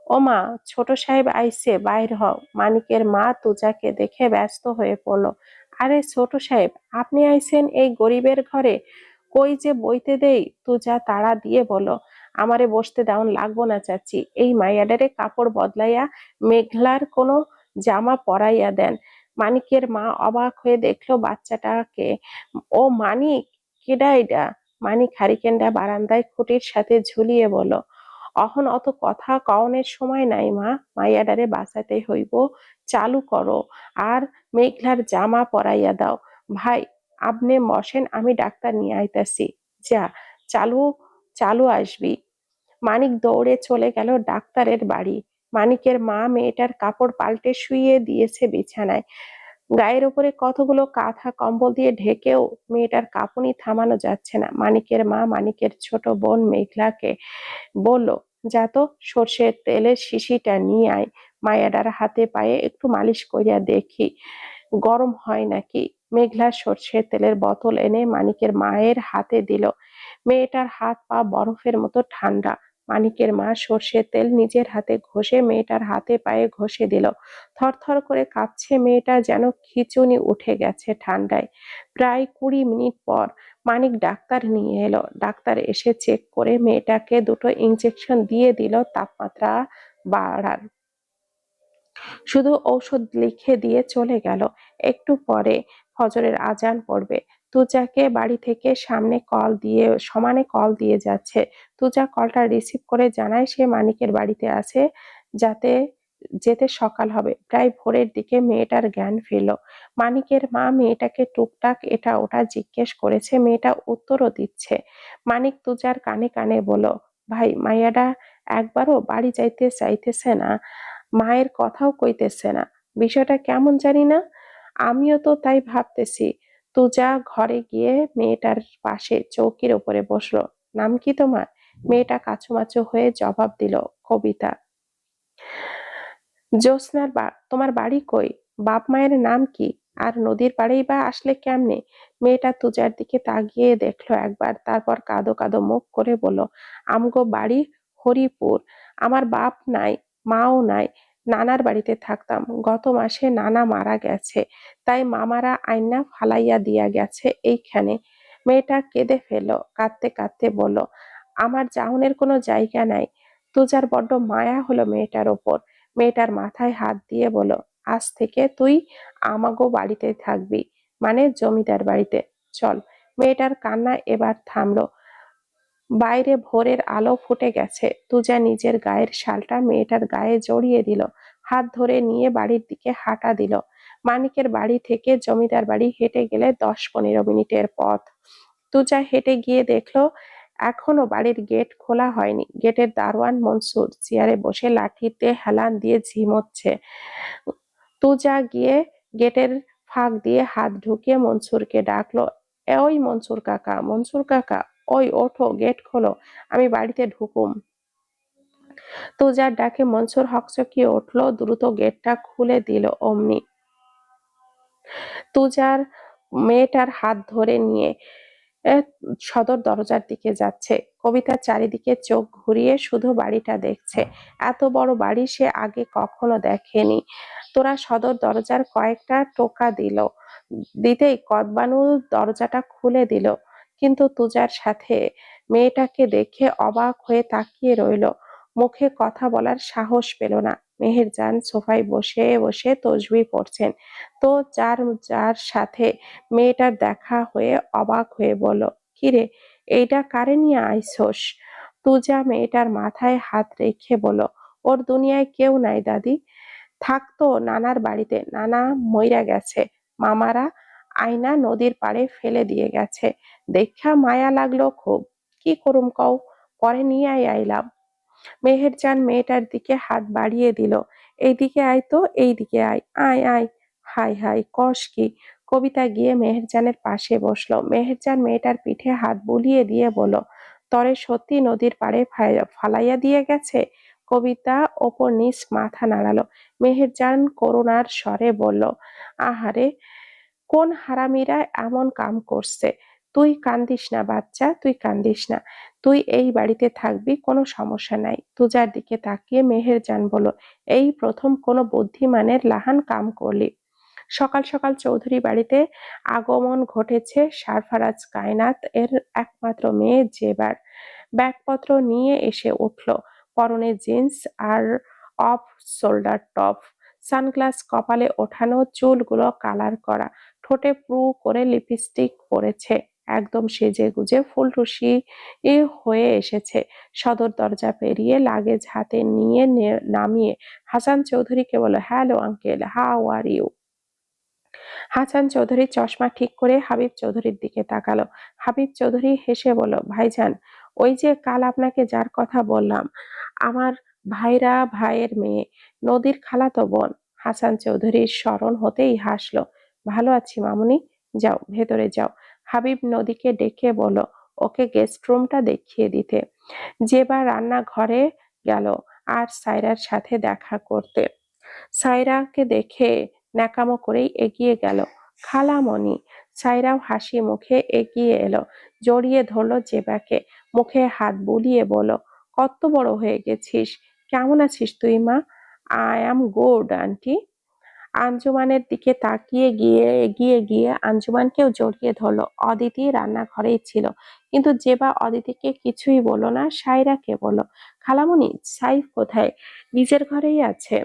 ও মা, ছোট সাহেব আইছে, বাইর হও। মানিকের মা তুজাকে দেখে ব্যস্ত হয়ে পড়লো। আরে ছোট সাহেব, আপনি আইছেন এই গরিবের ঘরে? কই যে বইতে দেই। তুজা তাড়া দিয়ে বলল, আমারে বসতে দেওয়ান লাগবো না চাচি, এই মাইয়াডারে কাপড় বদলাইয়া মেঘলার কোনো জামা পরাইয়া দেন। মানিকের মা অবাক হয়ে দেখলো বাচ্চাটাকে। ও মানিক, কেডা এটা? মানিক হারিকেনটা বারান্দায় খুঁটির সাথে ঝুলিয়ে বলল, অহন অত কথা কওনের সময় নাই মা, মাইয়াডারে বাঁচাতে হইব, চালু করো আর মেঘলার জামা পরাইয়া দাও। ভাই আপনি বসেন, আমি ডাক্তার নিয়ে আইতাছি। যা, চালু চালু আসবি। মানিক দৌড়ে চলে গেল ডাক্তারের বাড়ি। মানিকের মা মেয়েটার কাপড় পাল্টে শুইয়ে দিয়েছে বিছানায়। গায়ের উপরে কতগুলো কাঁথা কম্বল দিয়ে ঢেকেও মেয়েটার কাঁপুনি থামানো যাচ্ছে না। মানিকের মা মানিকের ছোট বোন মেঘলাকে বলল, যা তো সর্ষের তেলের শিশিটা নিয়ে আয়, মায়াডার হাতে পায়ে একটু মালিশ করিয়া দেখি গরম হয় নাকি। মেঘলা সর্ষের তেলের বোতল এনে মানিকের মায়ের হাতে দিল। মেয়েটার হাত পা বরফের মতো ঠান্ডা। মানিকের মা সর্ষের তেল নিজের হাতে ঘষে মেয়েটার হাতে পায়ে ঘষে দিল। থরথর করে কাঁপছে মেয়েটা, যেন খিঁচুনি উঠে গেছে ঠান্ডায়। প্রায় 20 মিনিট পর মানিক ডাক্তার নিয়ে এলো। ডাক্তার এসে চেক করে মেয়েটাকে 2টো ইঞ্জেকশন দিয়ে দিল তাপমাত্রা বাড়ার। শুধু ঔষধ লিখে দিয়ে চলে গেল। একটু পরে ফজরের আজান পড়বে। তুজাকে বাড়ি থেকে সমানে কল দিয়ে যাচ্ছে। তুজা কলটা রিসিভ করে জানায় সে মানিকের বাড়িতে আছে, যাতে যেতে সকাল হবে। প্রায় ভোরের দিকে মেয়েটার জ্ঞান ফিরল। মানিকের মা মেয়েটাকে টুকটাক এটা ওটা জিজ্ঞেস করেছে, মেয়েটা উত্তরও দিচ্ছে। মানিক তুজার কানে কানে বলল, ভাই মাইয়াডা একবারও বাড়ি যাইতে চাইতেছে না, মায়ের কথাও কইতেছে না, বিষয়টা কেমন জানি না। আমিও তো তাই ভাবতেছি। তুজা ঘরে গিয়ে মেয়েটার পাশে চৌকির উপরে বসলো। নাম কি তোমার? মেয়েটা কাচুমাচু হয়ে জবাব দিল, কবিতা। জ্যোৎস্নার তোমার বাড়ি কই? বাপ মায়ের নাম কি? আর নদীর পাড়েই বা আসলে কেমনে? মেয়েটা তুজার দিকে তাকিয়ে দেখলো একবার, তারপর কাঁদো কাঁদো মুখ করে বলল, আমগো বাড়ি হরিপুর। আমার বাপ নাই, মাও নাই, নানার বাড়িতে থাকতাম। গত মাসে নানা মারা গেছে, তাই মামারা আইনা ফালাইয়া দিয়া গেছে এইখানে। মেয়েটা কেঁদে ফেললো, কাঁদতে কাঁদতে বলল, আমার জাউনের কোনো জায়গা নাই। তুজার বড্ড মায়া হলো মেয়েটার ওপর। মেয়েটার মাথায় হাত দিয়ে বলল, আজ থেকে তুই আমাগো বাড়িতে থাকবি, মানে জমিদার বাড়িতে। চল। মেয়েটার কান্না এবার থামলো। বাইরে ভোরের আলো ফুটে গেছে। তুজা নিজের গায়ের শালটা মেয়েটার গায়ে জড়িয়ে দিল, হাত ধরে নিয়ে বাড়ির দিকে হাঁটা দিল। মানিকের বাড়ি থেকে জমিদার বাড়ি হেঁটে গেলে 10-15 মিনিটের পথ। তুজা হেঁটে গিয়ে দেখলো এখনো বাড়ির গেট খোলা হয়নি। গেটের দারোয়ান মনসুর চেয়ারে বসে লাঠিতে হেলান দিয়ে ঝিমোচ্ছে। তুজা গিয়ে গেটের ফাঁক দিয়ে হাত ঢুকিয়ে মনসুরকে ডাকলো, ওই মনসুর কাকা, মনসুর কাকা, ওই ওঠো, গেট খোলো, আমি বাড়িতে ঢুকুম। তুজার ডাকে মনসুর হকচকিয়ে উঠলো, দ্রুত গেটটা খুলে দিল। অমনি তুজার মেয়েটার হাত ধরে নিয়ে সদর দরজার দিকে যাচ্ছে। কবিতা চারিদিকে চোখ ঘুরিয়ে শুধু বাড়িটা দেখছে। এত বড় বাড়ি সে আগে কখনো দেখেনি। তোরা সদর দরজার কয়েকটা টোকা দিতেই কদবানু দরজাটা খুলে দিল। কিন্তু তুজার সাথে মেয়েটাকে দেখে অবাক হয়ে তাকিয়ে রইল। মুখে কথা বলার সাহস পেল না। মেহেরজান সোফায় বসে বসে তসবিহ পড়ছেন। তো যার যার সাথে মেয়েটার দেখা হয়ে অবাক হয়ে বলল, কিরে, এইটা কারে নিয়ে আইসোস? তুজা মেয়েটার মাথায় হাত রেখে বলল, ওর দুনিয়ায় কেউ নাই দাদি, থাকতো নানার বাড়িতে, নানা মইরা গেছে, মামারা আয়না নদীর পাড়ে ফেলে দিয়ে গেছে, দেখা মায়া লাগলো খুব, কি করুম কও, পরে নিয়ে আইলাম। মেহেরজান মেয়েটার দিকে হাত বাড়িয়ে দিল, এইদিকে আয় তো, এইদিকে আয়, আয় আয়। হাই হাই, কস কি? কবিতা গিয়ে মেহেরজানের পাশে বসলো। মেহেরজান মেয়েটার পিঠে হাত বুলিয়ে দিয়ে বলল, তরে সত্যি নদীর পাড়ে ফালাইয়া দিয়ে গেছে? কবিতা ওপর নিচ মাথা নাড়ালো। মেহেরজান করুণার স্বরে বলল, আহারে, কোন হারামিরা এমন কাম করছে? তুই কান্দিস না বাচ্চা, তুই কান্দিস না, তুই এই বাড়িতে থাকবি, কোনো সমস্যা নাই। তুজার দিকে তাকিয়ে মেহেরজান বলল, এই প্রথম কোনো বুদ্ধিমানের লাহান কাম করলি। সকাল সকাল চৌধুরী বাড়িতে আগমন ঘটেছে সারফারাজ কায়নাত এর একমাত্র মেয়ে জেবার। ব্যাগপত্র নিয়ে এসে উঠল। পরনে জিন্স আর অফ শোল্ডার টপ, সানগ্লাস কপালে ওঠানো, চুলগুলো কালার করা, ঠোঁটে প্রু করে লিপস্টিক পরেছে। একদম সেজে গুজে ফুলটুসি হয়ে এসেছে। সদর দরজা পেরিয়ে লাগেজ হাতে নিয়ে নামিয়ে হাসান চৌধুরীকে বলল, hello uncle, how are you? Hasan Chowdhury চশমা ঠিক করে হাবিব চৌধুরীর দিকে তাকালো। হাবিব চৌধুরী হেসে বলল, ভাইজান, ওই যে কাল আপনাকে যার কথা বললাম, আমার ভাইয়ের মেয়ে, নদীর খালাতো বোন। হাসান চৌধুরীর স্মরণ হতেই হাসলো। ভালো আছি মামুনি, যাও ভেতরে যাও। হাবিব নদীকে ডেকে বলল, ওকে গেস্ট রুমটা দেখিয়ে দিতে। যেবার রান্নাঘরে গেল আর সাইরার সাথে দেখা করতে। সাইরাকে দেখে ন্যাকামো করেই এগিয়ে গেল। খালামণি। সাইরাও হাসি মুখে এগিয়ে এলো, জড়িয়ে ধরলো জেবাকে, মুখে হাত বুলিয়ে বলল, কত বড় হয়ে গেছিস, কেমন আছিস তুই মা? I am good aunty. আঞ্জুমানের দিকে তাকিয়ে এগিয়ে গিয়ে আঞ্জুমানকেও জড়িয়ে ধরলো। অদিতি রান্নাঘরেই ছিল, কিন্তু জেবা অদিতিকে কিছুই বলল না। সাইরাকে বলল, খালামণি, সাইফ কোথায়? নিজের ঘরেই আছে।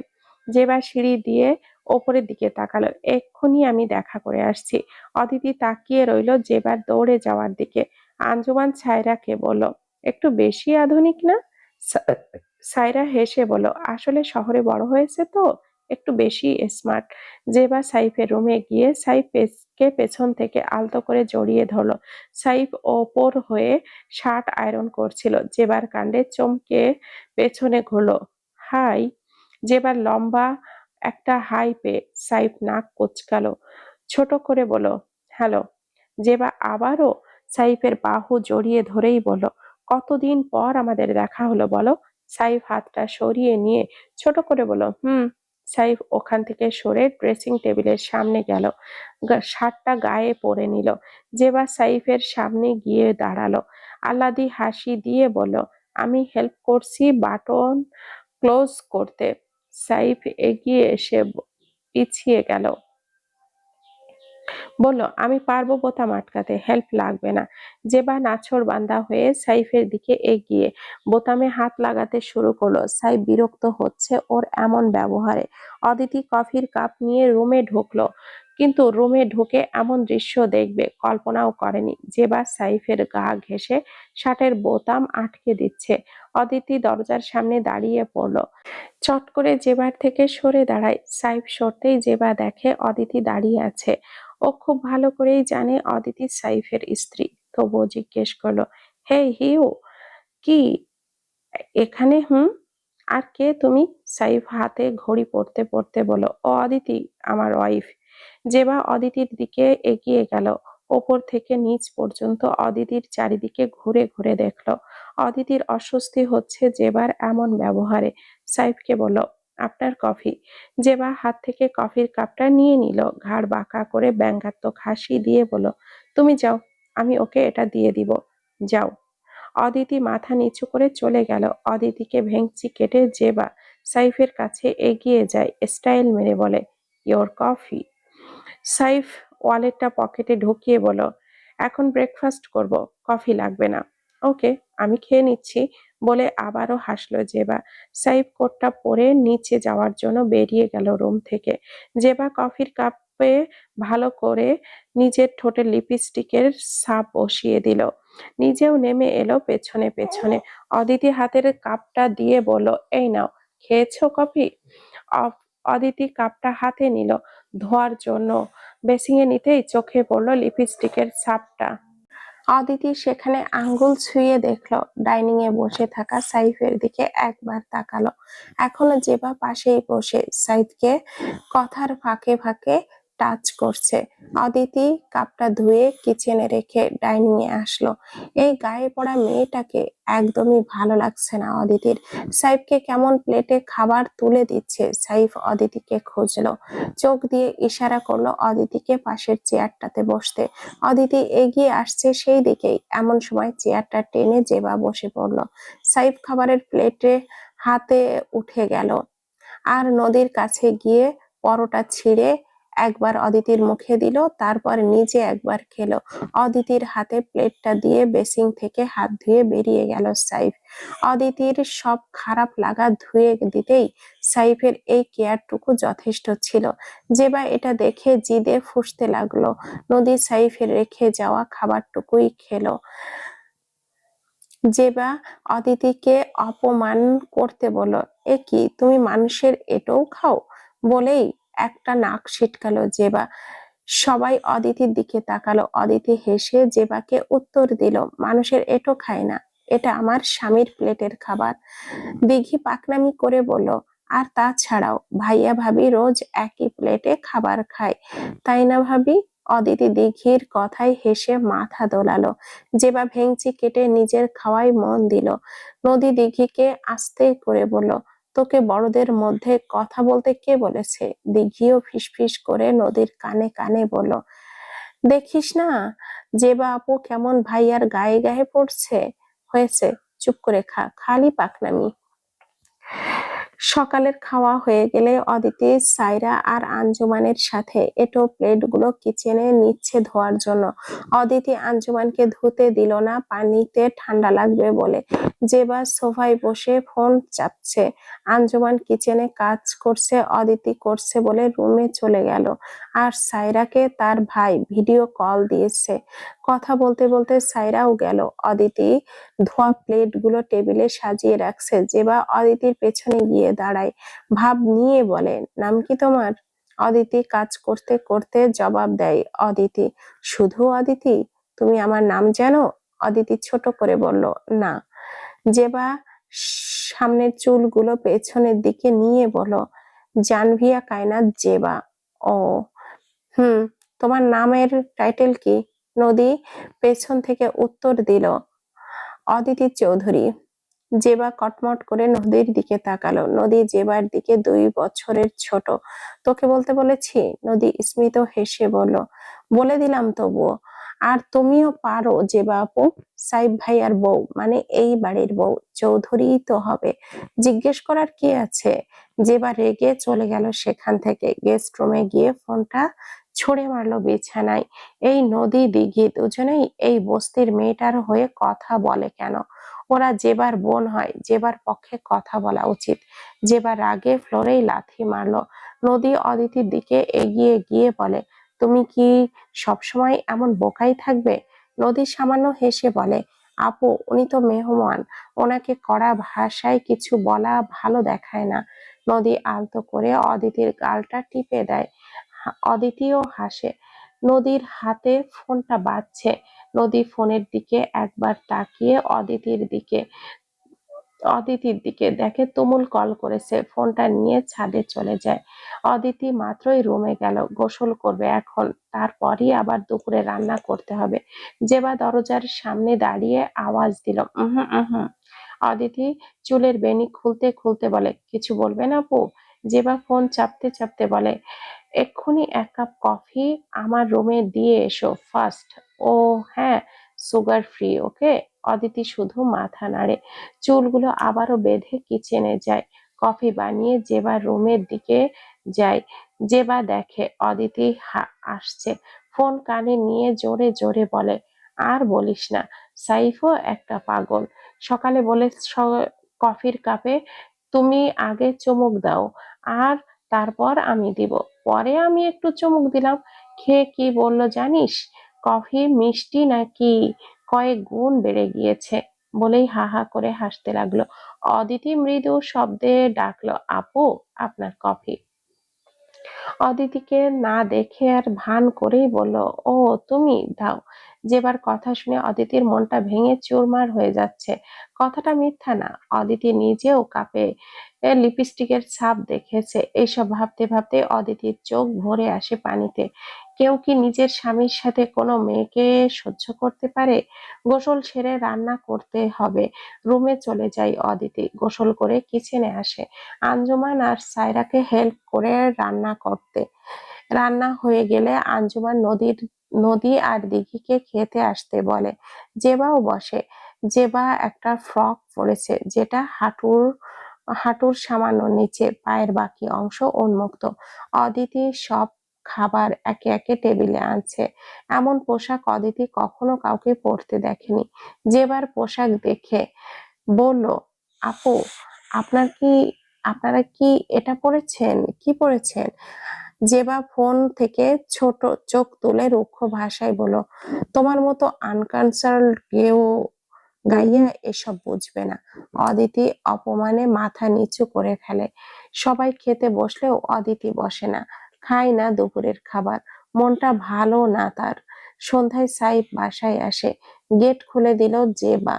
জেবা সিঁড়ি দিয়ে ওপরের দিকে তাকালো, এক্ষুনি আমি দেখা করে আসছি। অদিতি তাকিয়ে রইল জেবার দৌড়ে যাওয়ার দিকে। আঞ্জুমান সাইরাকে বলল, একটু বেশি আধুনিক না? সাইরা হেসে বলল, আসলে শহরে বড় হয়েছে তো, একটু বেশি স্মার্ট। জেবা সাইফের রুমে গিয়ে সাইফকে পেছন থেকে আলতো করে জড়িয়ে ধরলো। সাইফ ওপর হয়ে শার্ট আয়রন করছিল। জেবার কাণ্ডে চমকে পেছনে ঘুরলো। হাই। জেবার লম্বা একটা হাই পেয়ে সাইফ নাক কুঁচকালো, ছোট করে বলল, হ্যালো। জেবা আবারও সাইফের বাহু জড়িয়ে ধরেই বলল, কতদিন পর আমাদের দেখা হলো বলো? সাইফ হাতটা সরিয়ে নিয়ে ছোট করে বলল, সাইফ ওখান থেকে সরে ড্রেসিং টেবিলের সামনে গেল, শার্টটা গায়ে পরে নিল। জেবা সাইফের সামনে গিয়ে দাঁড়ালো, আল্লাদি হাসি দিয়ে বলল, আমি হেল্প করছি বাটন ক্লোজ করতে। সাইফ এগিয়ে এসে পিছিয়ে গেল, বলল, আমি পারবো বোতাম আটকাতে, হেল্প লাগবে না। জেবা নাছোড়বান্দা হয়ে সাইফের দিকে এগিয়ে বোতামে হাত লাগাতে শুরু করলো। সাইফ বিরক্ত হচ্ছে ওর এমন ব্যবহারে। অদিতি কফির কাপ নিয়ে রুমে ঢুকলো, কিন্তু রুমে ঢুকে এমন দৃশ্য দেখবে কল্পনাও করেনি। জেবা সাইফের গা ঘেঁষে শার্টের বোতাম আটকে দিচ্ছে। অদিতি দরজার সামনে দাঁড়িয়ে পড়লো, চট করে জেবার থেকে সরে দাঁড়ায়। সাইফ সরতেই জেবা দেখে অদিতি দাঁড়িয়ে আছে। ও খুব ভালো করেই জানে অদিতি সাইফের স্ত্রী। তবুও জিজ্ঞেস করলো, হে হিউ, কি এখানে? আর কে তুমি? সাইফ হাতে ঘড়ি পড়তে পড়তে বলল, ও অদিতি, আমার ওয়াইফ। জেবা অদিতির দিকে এগিয়ে গেল। ওপর থেকে নিচ পর্যন্ত অদিতির চারিদিকে ঘুরে ঘুরে দেখলো। অদিতির অস্বস্তি হচ্ছে জেবার এমন ব্যবহারে। সাইফকে বলল, আপনার কফি। জেবা হাত থেকে কফির কাপটা নিয়ে নিল, ঘাড় বাঁকা করে ব্যঙ্গাত্মক হাসি দিয়ে বলল, তুমি যাও, আমি ওকে এটা দিয়ে দিব। যাও। অদিতি মাথা নিচু করে চলে গেল। অদিতিকে ভেঙচি কেটে জেবা সাইফের কাছে এগিয়ে যায়, স্টাইল মেরে বলে, ইয়োর কফি। সাইফ ওয়ালেটটা পকেটে ঢুকিয়ে বলল, এখন ব্রেকফাস্ট করব, কফি লাগবে না। ওকে, আমি খেয়ে নিচ্ছি, বলে আবারও হাসলো জেবা। সাইফ কোটটা পরে নিচে যাওয়ার জন্য বেরিয়ে গেল রুম থেকে। জেবা কফির কাপে ভালো করে নিজের ঠোঁটে লিপস্টিকের ছাপ বসিয়ে দিল। নিজেও নেমে এলো পেছনে পেছনে। অদিতি হাতের কাপটা দিয়ে বলল, এই নাও, খেয়েছো কফি? অদিতি কাপটা হাতে নিল ধোয়ার জন্য। বেসিংয়ে নিতেই চোখে পড়লো লিপস্টিকের ছাপটা। অদিতি সেখানে আঙ্গুল ছুঁয়ে দেখলো ডাইনিং এ বসে থাকা সাইফের দিকে একবার তাকালো। এখনো জেবা পাশেই বসে সাইফকে কথার ফাঁকে ফাঁকে টাচ করছে। অদিতি কাপটা ধুয়ে কিচেনে রেখে ডাইনিং এ আসলো। এই গায়ে পড়া মেয়েটাকে একদমই ভালো লাগছে না অদিতির। সাইফকে কেমন প্লেটে খাবার তুলে দিচ্ছে। সাইফ অদিতিকে খুঁজলো, চোখ দিয়ে ইশারা করলো অদিতিকে পাশের চেয়ারটাতে বসতে। অদিতি এগিয়ে আসছে সেই দিকেই, এমন সময় চেয়ারটা টেনে জেবা বসে পড়লো। সাইফ খাবারের প্লেটে হাতে উঠে গেল আর নদীর কাছে গিয়ে পরোটা ছিঁড়ে একবার অদিতির মুখে দিল, তারপর নিজে একবার খেলো। অদিতির হাতে প্লেটটা দিয়ে বেসিং থেকে হাত ধুয়ে বেরিয়ে গেল সাইফ। অদিতির সব খারাপ লাগা ধুয়ে দিতেই সাইফের এই কেয়ারটুকু যথেষ্ট ছিল। জেবা এটা দেখে জিদে ফুঁসতে লাগলো। নদী সাইফের রেখে যাওয়া খাবারটুকুই খেলো। জেবা অদিতিকে অপমান করতে বলল, এ কি, তুমি মানুষের এটাও খাও? বলেই একটা নাক ছিটকালো জেবা। সবাই অদিতির দিকে তাকালো। অদিতি হেসে জেবাকে উত্তর দিল, মানুষের এটো খায় না, এটা আমার স্বামীর প্লেটের খাবার। দিঘি পাকনামি করে বলল, আর তাছাড়াও ভাইয়া ভাবি রোজ একই প্লেটে খাবার খায়, তাই না ভাবি? অদিতি দিঘির কথায় হেসে মাথা দোলালো। জেবা ভেঙচি কেটে নিজের খাওয়ায় মন দিল। নদী দিঘিকে আস্তে করে বলল, তোকে বড়দের মধ্যে কথা বলতে কে বলেছে? দিঘিও ফিসফিস করে নদীর কানে কানে বলল, দেখিস না জেবা আপু কেমন ভাইয়ার গায়ে গায়ে পড়ছে। হয়েছে, চুপ করে খা, খালি পাকনামি। সকালের খাওয়া হয়ে গেলে অদিতি সাইরা আর আঞ্জুমানের সাথে এটো প্লেটগুলো কিচেনে নিচ্ছে ধোয়ার জন্য। অদিতি আঞ্জুমানকে ধুতে দিল না, পানিতে ঠান্ডা লাগবে বলে। জেবা সোফায় বসে ফোন চাপছে। আঞ্জুমান কিচেনে কাজ করছে, অদিতি করছে বলে রুমে চলে গেল। আর সাইরাকে তার ভাই ভিডিও কল দিয়েছে। কথা বলতে বলতে সাইরাও গেল। অদিতি ধোয়া প্লেটগুলো টেবিলে সাজিয়ে রাখছে। জেবা অদিতির পেছনে গিয়ে দাঁড়ায়, ভাব নিয়ে বলে, নাম কি তোমার? অদিতি কাজ করতে করতে জবাব দেয়, অদিতি। শুধু অদিতি? তুমি আমার নাম জানো? অদিতি ছোট করে বলল, না। জেবা সামনের চুলগুলো পেছনের দিকে নিয়ে বলল, জানভিয়া কায়নাত জেবা। ও, হুম, তোমার নামের টাইটেল কি? নদী পেছন থেকে উত্তর দিল, অদিতি চৌধুরী। জেবা কটমট করে নদীর দিকে তাকালো। নদী জেবার দিকে 2 বছরের ছোট। তোকে বলতে বলেছি? নদী স্মিত হেসে বলল, বলে দিলাম তবুও। আর তুমিও পারো জেবা আপু, সাইফ ভাইয়ার বউ, মানে এই বাড়ির বউ, চৌধুরী তো হবে, জিজ্ঞেস করার কি আছে? জেবা রেগে চলে গেল সেখান থেকে। গেস্ট রুমে গিয়ে ফোনটা ছুঁড়ে মারলো বিছানায়। এই নদী দিঘি দুজনেই এই বস্তির মেয়েটার হয়ে কথা বলে কেন? ওরা জেবার বোন হয়, জেবার পক্ষে কথা বলা উচিত। জেবার রাগে ফ্লোরেই লাথি মারলো। নদী অদিতির দিকে এগিয়ে গিয়ে বলে, তুমি কি সবসময় এমন বোকাই থাকবে? নদী সামান্য হেসে বলে, আপু উনি তো মেহমান, ওনাকে কড়া ভাষায় কিছু বলা ভালো দেখায় না। নদী আলতো করে অদিতির গালটা টিপে দেয়। অদিতিও হাসে। নদীর হাতে ফোনটা বাজছে। নদী ফোনের দিকে একবার তাকিয়ে অদিতির দিকে দেখে তুমুল কল করেছে। ফোনটা নিয়ে ছাদে চলে যায়। অদিতি মাত্রই রুমে গেল, গোসল করবে এখন, তারপরই আবার দুপুরে রান্না করতে হবে। জেবা দরজার সামনে দাঁড়িয়ে আওয়াজ দিল, উহুম উহুম। অদিতি চুলের বেনি খুলতে খুলতে বলে, কিছু বলবেন আপু? জেবা ফোন চাপতে চাপতে বলে, এক্ষুনি এক কাপ কফি আমার রুমে দিয়ে এসো ফার্স্ট। ও হ্যাঁ, সুগার ফ্রি, ওকে। অদিতি শুধু মাথা নাড়ে, চুলগুলো আবারও বেঁধে কিচেনে যায়। কফি বানিয়ে জেবা রুমের দিকে যায়। জেবা দেখে অদিতি আসছে, ফোন কানে নিয়ে জোরে জোরে বলে, আর বলিস না, সাইফও একটা পাগল। সকালে বলে কফির কাপে তুমি আগে চুমুক দাও, আর তারপর আমি দিব। পরে আমি একটু চুমুক দিলাম। খেয়ে কি বললো জানিস? কফি মিষ্টি নাকি কয়েক গুণ বেড়ে গিয়েছে। বলেই হা হা করে হাসতে লাগলো। অদিতি মৃদু শব্দে ডাকলো, আপু, আপনার কফি। অদিতিকে না দেখে আর ভান করেই বলল, ও তুমি দাও। যেবার কথা শুনে অদিতির মনটা ভেঙে চুরমার হয়ে যাচ্ছে। কথাটা মিথ্যা না, অদিতি নিজেও কাপে লিপস্টিকের ছাপ দেখেছে। এইসব ভাবতে ভাবতে অদিতির চোখ ভরে আসে পানিতে। কেউ কি নিজের স্বামীর সাথে কোনো মেয়েকে সহ্য করতে পারে? গোসল সেরে রান্না করতে হবে। রুমে চলে যায় অদিতি, গোসল করে কিচেনে আসে। আঞ্জুমান আর সায়রাকে হেল্প করে রান্না করতে। রান্না হয়ে গেলে আঞ্জুমান নদী আর দিঘিকে খেতে আসতে বলে। জেবাও বসে। জেবা একটা ফ্রক পরেছে, যেটা হাঁটুর সামান্য নিচে, পায়ের বাকি অংশ উন্মুক্ত। অদিতি সব খাবার একে একে টেবিলে আনছে। এমন পোশাক অদিতি কখনো কাউকে পরতে দেখেনি। জেবার পোশাক দেখে বলল, আপু, আপনার কি আপনারা কি এটা পড়েছেন? কি পড়েছেন? জেবা ফোন থেকে ছোট চোখ তুলে রুক্ষ ভাষায় বলল, তোমার মতো আনকনসার্ন কেউ গাইয়া এসব বুঝবে না। অদিতি অপমানে মাথা নিচু করে ফেলে। সবাই খেতে বসলেও অদিতি বসে না, খায় না দুপুরের খাবার। মনটা ভালো না তার। সন্ধ্যায় সাইফ বাসায় আসে। গেট খুলে দিল জেবা।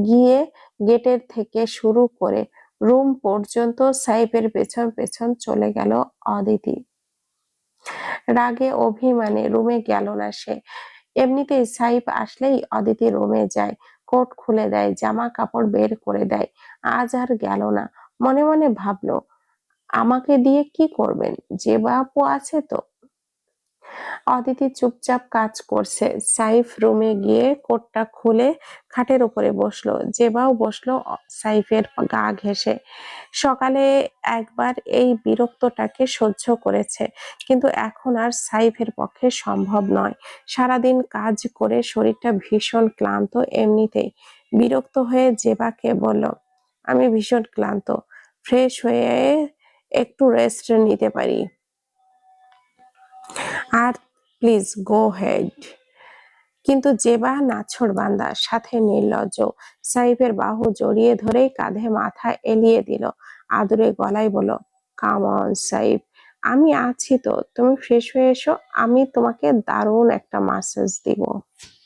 গিয়ে গেটের থেকে শুরু করে রুম পর্যন্ত সাইফের পেছন পেছন চলে গেল অদিতি। রাগে অভিমানে রুমে গেল না সে। এমনিতেই সাইফ আসলেই অদিতি রুমে যায়, কোট খুলে দেয়, জামা কাপড় বের করে দেয়। আজ আর গেল না। মনে মনে ভাবলো, আমাকে দিয়ে কি করবেন? জেবা আপু আছে তো। অদিতি চুপচাপ কাজ করছে। সাইফ রুমে গিয়ে কোটটা খুলে খাটের উপরে বসলো। জেবাও বসলো সাইফের গা ঘেঁষে। সকালে একবার এই বিরক্তটাকে সহ্য করেছে, কিন্তু এখন আর সাইফের পক্ষে সম্ভব নয়। সারাদিন কাজ করে শরীরটা ভীষণ ক্লান্ত এমনিতেই। বিরক্ত হয়ে জেবাকে বলল, আমি ভীষণ ক্লান্ত, ফ্রেশ হয়ে একটু রেস্ট নিতে পারি? আর প্লিজ গো হেড। কিন্তু জেবা নাছোড়বান্দা, সাথে নির্লজ্জ। সাইফের বাহু জড়িয়ে ধরেই কাঁধে মাথা এলিয়ে দিল। আদুরে গলায় বলল, কাম অন সাইফ, আমি আছি তো, তুমি ফ্রেশ হয়ে এসো, আমি তোমাকে দারুণ একটা মাসাজ দিব।